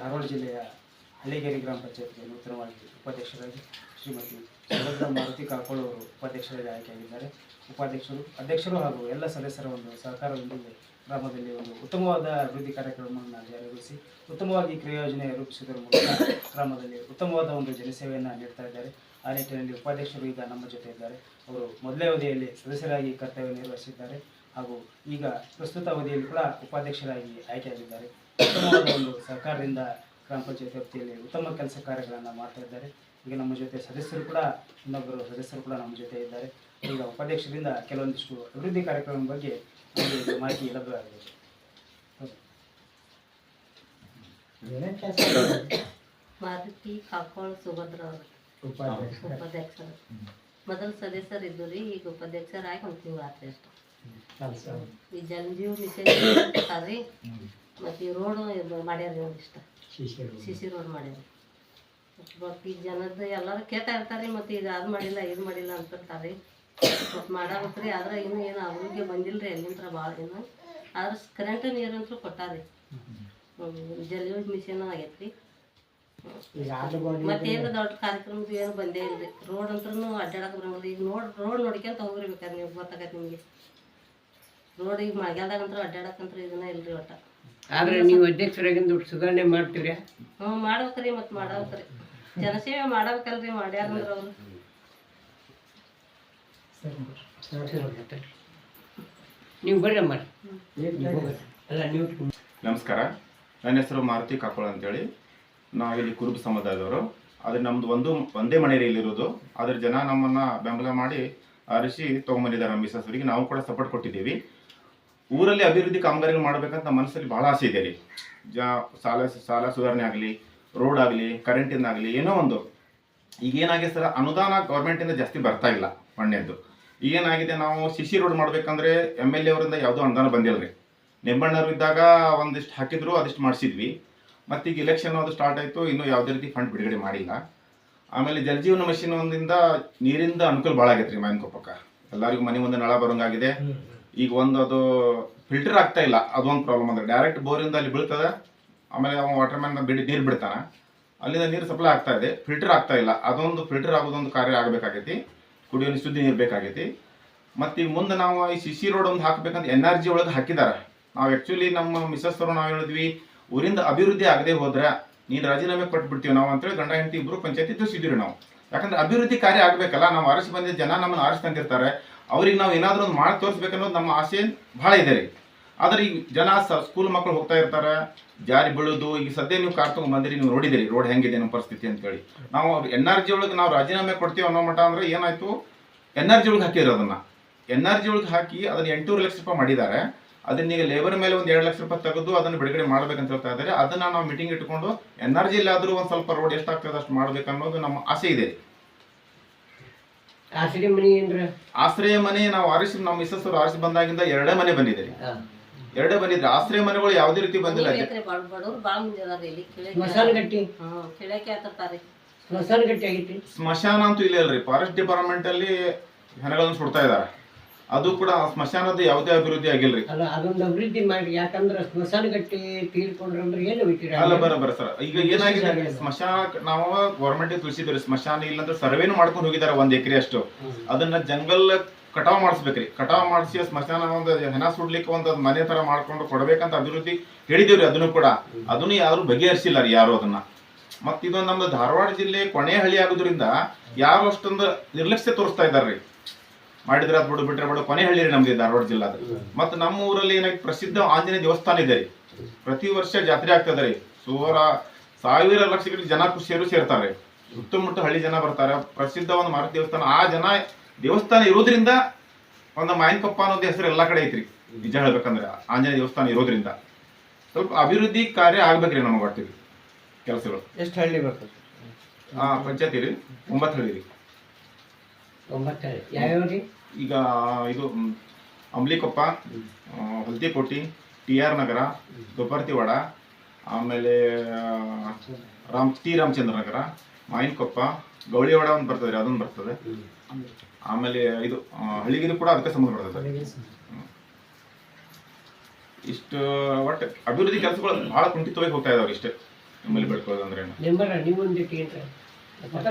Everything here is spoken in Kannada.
ಧಾರವಾಡ ಜಿಲ್ಲೆಯ ಹಳ್ಳಿಗೇರಿ ಗ್ರಾಮ ಪಂಚಾಯತ್ಗೆ ನೂತನವಾಗಿ ಉಪಾಧ್ಯಕ್ಷರಾಗಿ ಶ್ರೀಮತಿ ಸುಭದ್ರಾ ಮಾರುತಿ ಕಾಕೋಳ ಅವರು ಉಪಾಧ್ಯಕ್ಷರಾಗಿ ಆಯ್ಕೆಯಾಗಿದ್ದಾರೆ. ಅಧ್ಯಕ್ಷರು ಹಾಗೂ ಎಲ್ಲ ಸದಸ್ಯರ ಒಂದು ಸಹಕಾರದೊಂದಿಗೆ ಗ್ರಾಮದಲ್ಲಿ ಒಂದು ಉತ್ತಮವಾದ ಅಭಿವೃದ್ಧಿ ಕಾರ್ಯಕ್ರಮವನ್ನು ಜಾರಿಗೊಳಿಸಿ ಉತ್ತಮವಾಗಿ ಕ್ರಿಯಾಯೋಜನೆ ರೂಪಿಸುವುದರ ಮೂಲಕ ಗ್ರಾಮದಲ್ಲಿ ಉತ್ತಮವಾದ ಒಂದು ಜನಸೇವೆಯನ್ನು ನೀಡ್ತಾ ಇದ್ದಾರೆ. ಆ ನಿಟ್ಟಿನಲ್ಲಿ ಉಪಾಧ್ಯಕ್ಷರು ಈಗ ನಮ್ಮ ಜೊತೆ ಇದ್ದಾರೆ. ಅವರು ಮೊದಲೇ ಅವಧಿಯಲ್ಲಿ ಸದಸ್ಯರಾಗಿ ಕರ್ತವ್ಯ ನಿರ್ವಹಿಸಿದ್ದಾರೆ ಹಾಗೂ ಈಗ ಪ್ರಸ್ತುತ ಅವಧಿಯಲ್ಲಿ ಕೂಡ ಉಪಾಧ್ಯಕ್ಷರಾಗಿ ಆಯ್ಕೆಯಾಗಿದ್ದಾರೆ. ಉತ್ತಮವಾದ ಒಂದು ಸಹಕಾರದಿಂದ ಗ್ರಾಮ ಪಂಚಾಯತ್ ವ್ಯಾಪ್ತಿಯಲ್ಲಿ ಉತ್ತಮ ಕೆಲಸ ಕಾರ್ಯಗಳನ್ನು ಮಾಡ್ತಾ ಇದ್ದಾರೆ. ಈಗ ನಮ್ಮ ಜೊತೆ ಇನ್ನೊಬ್ಬರು ಸದಸ್ಯರು ಕೂಡ ನಮ್ಮ ಜೊತೆ ಇದ್ದಾರೆ. ಈಗ ಉಪಾಧ್ಯಕ್ಷರಿಂದ ಕೆಲವೊಂದಿಷ್ಟು ಅಭಿವೃದ್ಧಿ ಕಾರ್ಯಕ್ರಮದ ಬಗ್ಗೆ ನಮಗೆ ಮಾಹಿತಿ ಲಭ್ಯವಾಗಿದೆ. ಮಾರುತಿ ಕಾಕೋಳ ಸುಭದ್ರಾ ಉಪಾಧ್ಯಕ್ಷರು ಮೊದಲು ಸದಸ್ಯರಿದ್ದು ರೀ, ಈಗ ಉಪಾಧ್ಯಕ್ಷರಾಗಿ ಒಂದು ತಿಂಗಳು ಆಗ್ತದೆ ಅಷ್ಟು. ಈ ಜಲಜೀವ ಮಿಷನ್ ರೀ ಮತ್ತು ಈ ರೋಡು ಮಾಡ್ಯಾರ ಒಂದಿಷ್ಟ ಸಿಸಿ ರೋಡ್ ಮಾಡ್ಯಾರ. ಮತ್ತು ಈ ಜನದ ಎಲ್ಲರೂ ಕೇಳ್ತಾ ಇರ್ತಾರೆ, ಮತ್ತು ಇದು ಅದು ಮಾಡಿಲ್ಲ ಇದು ಮಾಡಿಲ್ಲ ಅಂತಿರ್ತಾರೆ. ಮತ್ತು ಮಾಡಬೇಕ್ರಿ, ಆದ್ರೆ ಇನ್ನೂ ಏನು ಅಭಿವೃದ್ಧಿ ಬಂದಿಲ್ಲ ರೀ ಎಲ್ಲಿಂದ ಭಾಳ ಏನು. ಆದ್ರೆ ಕರೆಂಟ್ ನೀರಂತೂ ಕೊಟ್ಟಾರೆ, ಜಲಜೀವ ಮಿಷನ್ ಆಗೈತೆ ರೀ. ಮತ್ತೇನು ದೊಡ್ಡ ಕಾರ್ಯಕ್ರಮದ ಏನು ಬಂದೇ ಇಲ್ಲ ರೀ. ರೋಡ್ ಅಂತೂ ಅಡ್ಡಾಡಕ್ಕೆ ಬರಂಗಿಲ್ಲ. ಈಗ ರೋಡ್ ನೋಡ್ಕೊಂತ ಹೋಗಿರ್ಬೇಕಾದ್ರೆ ನೀವು ಗೊತ್ತಾಗತ್ತೆ ನಿಮಗೆ. ರೋಡ್ ಈಗ ಮಳೆಗಾಲದಾಗಂತೂ ಅಡ್ಡಾಡಕ್ಕಂತೂ ಇದನ್ನ ಇಲ್ರಿ ಒಟ್ಟ. ಆದ್ರೆ ನೀವು ಅಧ್ಯಕ್ಷರಾಗಿಂದ ಸುಧಾರಣೆ ಮಾಡ್ತೀರಿ? ಹ್ಞೂ ಮಾಡ್ಬೇಕ್ರಿ, ಮತ್ತು ಮಾಡ್ಬೇಕ್ರಿ. ಜನಸೇವೆ ಮಾಡ್ಬೇಕಲ್ರಿ, ಮಾಡ್ಯಾರಂದ್ರೆ ಅವರು. ನೀವು ಬರ್ರಿ ಅಮ್ಮ. ನಮಸ್ಕಾರ, ನನ್ನ ಹೆಸರು ಮಾರುತಿ ಕಾಕೋಳ ಅಂತೇಳಿ. ನಾವಿಲ್ಲಿ ಕುರುಬ ಸಮುದಾಯದವರು. ಆದರೆ ನಮ್ದು ಒಂದೇ ಮನೆಯಲ್ಲಿ ಇಲ್ಲಿರೋದು. ಅದ್ರ ಜನ ನಮ್ಮನ್ನ ಬೆಂಬಲ ಮಾಡಿ ಆರಿಸಿ ತೊಗೊಂಬಂದಿದ್ದಾರೆ. ನಮ್ಮ ಮಿಸಸ್ವರಿಗೆ ನಾವು ಕೂಡ ಸಪೋರ್ಟ್ ಕೊಟ್ಟಿದ್ದೀವಿ. ಊರಲ್ಲಿ ಅಭಿವೃದ್ಧಿ ಕಾಮಗಾರಿಗಳು ಮಾಡ್ಬೇಕಂತ ನಮ್ಮ ಮನಸ್ಸಲ್ಲಿ ಭಾಳ ಆಸೆ ಇದೆ ರೀ. ಸಾಲ ಸುಧಾರಣೆ ಆಗಲಿ, ರೋಡ್ ಆಗಲಿ, ಕರೆಂಟಿಂದ ಆಗಲಿ, ಏನೋ ಒಂದು. ಈಗೇನಾಗಿದೆ ಸರ್, ಅನುದಾನ ಗೌರ್ಮೆಂಟಿಂದ ಜಾಸ್ತಿ ಬರ್ತಾ ಇಲ್ಲ. ಮಣ್ಣೆದ್ದು ಈಗೇನಾಗಿದೆ, ನಾವು ಸಿಸಿ ರೋಡ್ ಮಾಡ್ಬೇಕಂದ್ರೆ MLA ಅವರಿಂದ ಯಾವುದೋ ಅನುದಾನ ಬಂದಿಲ್ಲ ರೀ. ನಿಂಬಣ್ಣರು ಇದ್ದಾಗ ಒಂದಿಷ್ಟು ಹಾಕಿದ್ರು, ಅದಿಷ್ಟು ಮಾಡಿಸಿದ್ವಿ. ಮತ್ತು ಈಗ ಇಲೆಕ್ಷನ್ ಅದು ಸ್ಟಾರ್ಟ್ ಆಯಿತು, ಇನ್ನೂ ಯಾವುದೇ ರೀತಿ ಫಂಡ್ ಬಿಡುಗಡೆ ಮಾಡಿಲ್ಲ. ಆಮೇಲೆ ಜಲಜೀವನ ಮಿಷನ್ ಒಂದಿಂದ ನೀರಿಂದ ಅನುಕೂಲ ಭಾಳ ಆಗೈತೆ ರೀ. ಮಾಯನ್ಕೊಪ್ಪಕ್ಕೆ ಎಲ್ಲರಿಗೂ ಮನೆ ಮುಂದೆ ನಳ ಬರೋಂಗಾಗಿದೆ. ಈಗ ಅದು ಫಿಲ್ಟರ್ ಆಗ್ತಾ ಇಲ್ಲ, ಅದೊಂದು ಪ್ರಾಬ್ಲಮ್. ಅಂದರೆ ಡೈರೆಕ್ಟ್ ಬೋರಿಂದ ಅಲ್ಲಿ ಬೀಳ್ತದೆ, ಆಮೇಲೆ ಅವ ವಾಟರ್ ಮ್ಯಾನ್ ನೀರು ಬಿಡ್ತಾನೆ, ಅಲ್ಲಿಂದ ನೀರು ಸಪ್ಲೈ ಆಗ್ತಾ ಇದೆ, ಫಿಲ್ಟರ್ ಆಗ್ತಾ ಇಲ್ಲ. ಅದೊಂದು ಫಿಲ್ಟರ್ ಆಗೋದೊಂದು ಕಾರ್ಯ ಆಗಬೇಕಾಗೈತಿ. ಕುಡಿಯೋ ನೀರು ಶುದ್ಧ ನೀರು ಬೇಕಾಗೈತಿ. ಮತ್ತು ಈಗ ಮುಂದೆ ನಾವು ಈ ಸಿಸಿ ರೋಡ್ ಒಂದು ಹಾಕಬೇಕಂತ NRG ಒಳಗೆ ಹಾಕಿದ್ದಾರೆ. ನಾವು ಆ್ಯಕ್ಚುಲಿ ನಮ್ಮ ಮಿಸಸ್ ಅವರು ನಾವು ಹೇಳಿದ್ವಿ, ಊರಿಂದ ಅಭಿವೃದ್ಧಿ ಆಗದೆ ಹೋದ್ರೆ ನೀನು ರಾಜೀನಾಮೆ ಕೊಟ್ಬಿಡ್ತೀವಿ ನಾವು ಅಂತೇಳಿ ಗಂಡ ಹೆಂಡತಿ ಇಬ್ಬರು ಪಂಚಾಯತಿ ತಿಳಿಸಿದ್ವಿ ನಾವು. ಯಾಕಂದ್ರೆ ಅಭಿವೃದ್ಧಿ ಕಾರ್ಯ ಆಗಬೇಕಲ್ಲ. ನಾವು ಆರಿಸಿ ಬಂದಿದ್ದ ಜನ ನಮ್ಮನ್ನು ಆರಿಸಿ ತಂದಿರ್ತಾರೆ, ಅವ್ರಿಗೆ ನಾವು ಏನಾದರೂ ಒಂದು ಮಾಡಿ ತೋರಿಸ್ಬೇಕನ್ನೋದು ನಮ್ಮ ಆಸೆ ಭಾಳ ಇದೆ ರೀ. ಆದರೆ ಈಗ ಜನ ಸ್ಕೂಲ್ ಮಕ್ಕಳು ಹೋಗ್ತಾ ಇರ್ತಾರೆ, ಜಾರಿ ಬೀಳೋದು. ಈಗ ಸದ್ಯ ನೀವು ಕಾರ್ ತೊಗೊಂಡು ನೀವು ನೋಡಿದಿರಿ ರೋಡ್ ಹೆಂಗಿದೆ ನಮ್ಮ ಪರಿಸ್ಥಿತಿ ಅಂತೇಳಿ. ನಾವು NRG ಒಳಗೆ ನಾವು ರಾಜೀನಾಮೆ ಕೊಡ್ತೀವಿ ಅನ್ನೋ ಮಟ್ಟ ಅಂದರೆ ಏನಾಯಿತು, NRG ಒಳಗೆ ಹಾಕಿದ್ರು. ಅದನ್ನು NRG ಒಳಗೆ ಹಾಕಿ ಅದನ್ನು 8 ಲಕ್ಷ ರೂಪಾಯಿ ಮಾಡಿದ್ದಾರೆ. ಅದನ್ನೀಗ ಲೇಬರ್ ಮೇಲೆ ಒಂದು 2 ಲಕ್ಷ ರೂಪಾಯಿ ತೆಗೆದು ಅದನ್ನು ಬಿಡುಗಡೆ ಮಾಡ್ಬೇಕಂತ ಹೇಳ್ತಾ ಇದ್ದಾರೆ. ಅದನ್ನು ನಾವು ಮೀಟಿಂಗ್ ಇಟ್ಕೊಂಡು NRG ಆದರೂ ಒಂದು ಸ್ವಲ್ಪ ರೋಡ್ ಎಷ್ಟಾಗ್ತದೆ ಅಷ್ಟು ಮಾಡ್ಬೇಕನ್ನೋದು ನಮ್ಮ ಆಸೆ ಇದೆ. ಆಶ್ರಯ ಮನೆ ನಾವು ಆರಿಸಿ, ನಮ್ಮ ಮಿಸಸ್ ಅವರು ಆರಿಸಿ ಬಂದಾಗಿಂದ 2 ಮನೆ ಬಂದಿದೆ. 2 ಬಂದಿದ್ರೆ ಆಶ್ರಯ ಮನೆಗಳು ಯಾವುದೇ ರೀತಿ ಬಂದಿಲ್ಲ. ಸ್ಮಶಾನ ಅಂತೂ ಇಲ್ಲ ಅಲ್ರಿ. ಫಾರೆಸ್ಟ್ ಡಿಪಾರ್ಟ್ಮೆಂಟ್ ಅಲ್ಲಿ ಹೆಣಗಳನ್ನು ಸುಡ್ತಾ ಇದ್ದಾರೆ. ಅದು ಕೂಡ ಸ್ಮಶಾನದ ಯಾವುದೇ ಅಭಿವೃದ್ಧಿ ಆಗಿಲ್ರಿ. ಅದೊಂದು ಅಭಿವೃದ್ಧಿ ಮಾಡಿ, ಯಾಕಂದ್ರೆ ಸ್ಮಶಾನ ಗಟ್ಟಿ ತೀರ್ಕೊಂಡ್ರೆ ಏನು ಅಲ್ಲ ಬರ ಸರ್. ಈಗ ಏನಾಗಿದೆ, ಸ್ಮಶಾನ ನಾವು ಗೌರ್ಮೆಂಟ್ ತಿಳಿಸಿದ್ರಿ, ಸ್ಮಶಾನ ಇಲ್ಲಂದ್ರೆ ಸರ್ವೇನು ಮಾಡ್ಕೊಂಡು ಹೋಗಿದ್ದಾರೆ 1 ಎಕರೆ ಅಷ್ಟು. ಅದನ್ನ ಜಂಗಲ್ ಕಟಾವ್ ಮಾಡಿಸ್ಬೇಕ್ರಿ. ಕಟಾವ್ ಮಾಡಿಸಿ ಸ್ಮಶಾನ ಒಂದು ಹೆಣ ಸುಡ್ಲಿಕ್ಕೆ ಒಂದು ಮನೆ ತರ ಮಾಡ್ಕೊಂಡು ಕೊಡ್ಬೇಕಂತ ಅಭಿವೃದ್ಧಿ ಹೇಳಿದೇವ್ರಿ. ಅದನ್ನು ಯಾರು ಬಗೆಹರಿಸಿಲ್ಲ ರೀ ಯಾರು ಅದನ್ನ. ಮತ್ ಇದೊಂದು ನಮ್ದು ಧಾರವಾಡ ಜಿಲ್ಲೆ ಕೊನೆ ಹಳ್ಳಿ ಆಗೋದ್ರಿಂದ ಯಾರು ಅಷ್ಟೊಂದು ನಿರ್ಲಕ್ಷ್ಯ ತೋರಿಸ್ತಾ ಇದ್ದಾರ್ರಿ. ಮಾಡಿದ್ರೆ ಅದು ಬಿಟ್ರೆ ಕೊನೆ ಹಳ್ಳಿ ರೀ ನಮ್ದು ಧಾರವಾಡ ಜಿಲ್ಲಾದ. ಮತ್ತು ನಮ್ಮ ಊರಲ್ಲಿ ಏನಾಗಿ ಪ್ರಸಿದ್ಧ ಆಂಜನೇಯ ದೇವಸ್ಥಾನ ಇದೆ ರೀ. ಪ್ರತಿ ವರ್ಷ ಜಾತ್ರೆ ಆಗ್ತದೆ ರೀ. 1000 ಲಕ್ಷಗಟ್ಟಲೆ ಜನ ಸೇರ್ತಾರೆ. ಸುತ್ತಮುತ್ತ ಹಳ್ಳಿ ಜನ ಬರ್ತಾರೆ. ಪ್ರಸಿದ್ಧ ಒಂದು ಮಾರುತಿ ದೇವಸ್ಥಾನ. ಆ ದೇವಸ್ಥಾನ ಇರೋದ್ರಿಂದ ಒಂದು ಮಾಯನ್ಕೊಪ್ಪ ಅನ್ನೋದು ಹೆಸರು ಎಲ್ಲ ಕಡೆ ಐತ್ರಿ. ನಿಜ ಹೇಳ್ಬೇಕಂದ್ರೆ ಆಂಜನೇಯ ದೇವಸ್ಥಾನ ಇರೋದ್ರಿಂದ ಸ್ವಲ್ಪ ಅಭಿವೃದ್ಧಿ ಕಾರ್ಯ ಆಗ್ಬೇಕ್ರಿ ನಮಗೆ ಬರ್ತೀವಿ ಕೆಲಸಗಳು. ಎಷ್ಟು ಹಳ್ಳಿ ಬರ್ತದೆ? ಪಂಚಾಯತಿ ರೀ 9 ಹಳ್ಳಿ ರೀ. 9 ಹಳ್ಳಿ ಯಾವ್ಯಾವ್ರಿ? ಈಗ ಇದು ಅಂಬ್ಲಿಕೊಪ್ಪ, ಹೊಲ್ತಿಕೋಟಿ, TR ನಗರ, ದುಪ್ಪರ್ತಿವಾಡ, ಆಮೇಲೆ ರಾಮಚಂದ್ರ ನಗರ, ಮಾಯನ್ಕೊಪ್ಪ, ಗೌಳಿವಾಡ ಒಂದು ಬರ್ತದೆ ರೀ, ಅದೊಂದು ಬರ್ತದೆ. ಆಮೇಲೆ ಇದು ಹಳ್ಳಿಗಿರಿ ಕೂಡ ಅದಕ್ಕೆ ಸಂಬಂಧ ಬರ್ತದೆ. ಇಷ್ಟು ಒಟ್ಟು ಅಭಿವೃದ್ಧಿ ಕೆಲಸಗಳು ಬಹಳ ಕುಂಠಿತವಾಗಿ ಹೋಗ್ತಾ ಇದಾವೆ ಇಷ್ಟೇ. ನಿಮ್ಮಲ್ಲಿ ಬೇಡ್ಕೊಳ್ಳೋದಂದ್ರೆ ಏನು? ನೆಂಬರ ನಿಮ್ಮೊಂದಿಟ್ಟು ಏನ್ರ